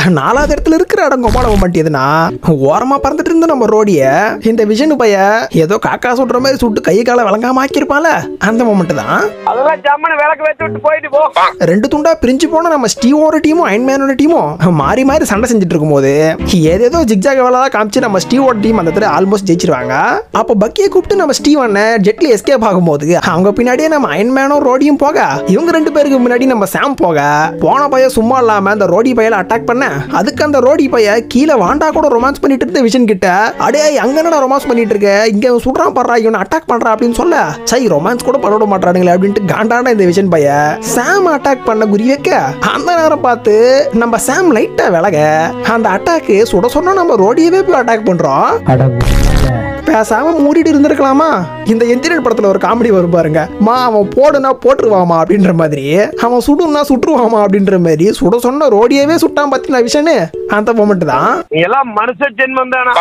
4வது இடத்துல இருக்கிற இடம் கோபால மொமெண்ட் எதுனா ஓரமா பறந்துட்டு இருந்த நம்ம ரோடிய இந்த விஷன் பைய ஏதோ காக்கா சுடுற மாதிரி சுட்டு கை கால விளங்காம ஆக்கிருப்பால அந்த மொமெண்ட் தான். அதெல்லாம் ஜம்மன விளக்கு வச்சு விட்டு போயிட்டு போ. 2 துண்டா பிரிஞ்சு போன நம்ம ஸ்டீவோட டீமும் அயன்மேனோட டீமும் மாறி மாறி சண்டை செஞ்சுட்டு இருக்கும்போது ஏதேதோ ஜிக்ஜாக் வேலை காமிச்சு நம்ம ஸ்டீவோட டீம் அந்த இடத்துல ஆல்மோஸ்ட் ஜெயிச்சிருவாங்க. அப்போ பக்கியை கூப்பிட்டு நம்ம ஸ்டீவ் அண்ணன் ஜெட்லி எஸ்கேப் ஆகும்போது அவங்க பின்னாடியே நம்ம அயன்மேனும் ரோடியும் போக இவங்க 2 பேருக்கு முன்னாடி நம்ம சாம் போன பைய சும்மா இல்லாம அந்த ரோடி பையில அட்டாக் பண்ண அதுக்கு அந்த ரோடி பைய கீழே வாண்டா கூட ரொமான்ஸ் பண்ணிட்டு இருந்த விஷன் கிட்ட அடே அங்க என்னடா ரொமான்ஸ் பண்ணிட்டு இருக்க இங்க சுடுறான் பண்றா இவனை அட்டாக் பண்றா அப்படின்னு சொல்ல சை ரொமான்ஸ் கூட பண்ண விட மாட்டானுங்களே அப்படின்ட்டு காண்டான இந்த விஷன் பைய சாம் அட்டாக் பண்ண குறி வைக்க அந்த நேரம் பார்த்து நம்ம சாம் லைட்டா விலக அந்த அட்டாக்கு சுட சொன்னா நம்ம ரோடியவே போய் அட்டாக் பண்றோம். பேசாம மூடிட்டு இருந்திருக்கலாமா? இந்த எந்திரன் படத்துல ஒரு காமெடி வரும் பாருங்க, மா அவன் போடுனா போட்டுருவாமா அப்படின்ற மாதிரி, அவன் சுடுனா சுட்டுருவாமா அப்படின்ற மாதிரி சுட சொன்ன ரோடியவே சுட்டான் பாத்தீங்களா விஷனு. அந்த மொமெண்ட் தான் எல்லாம் மனுஷ ஜென்மம் தானா.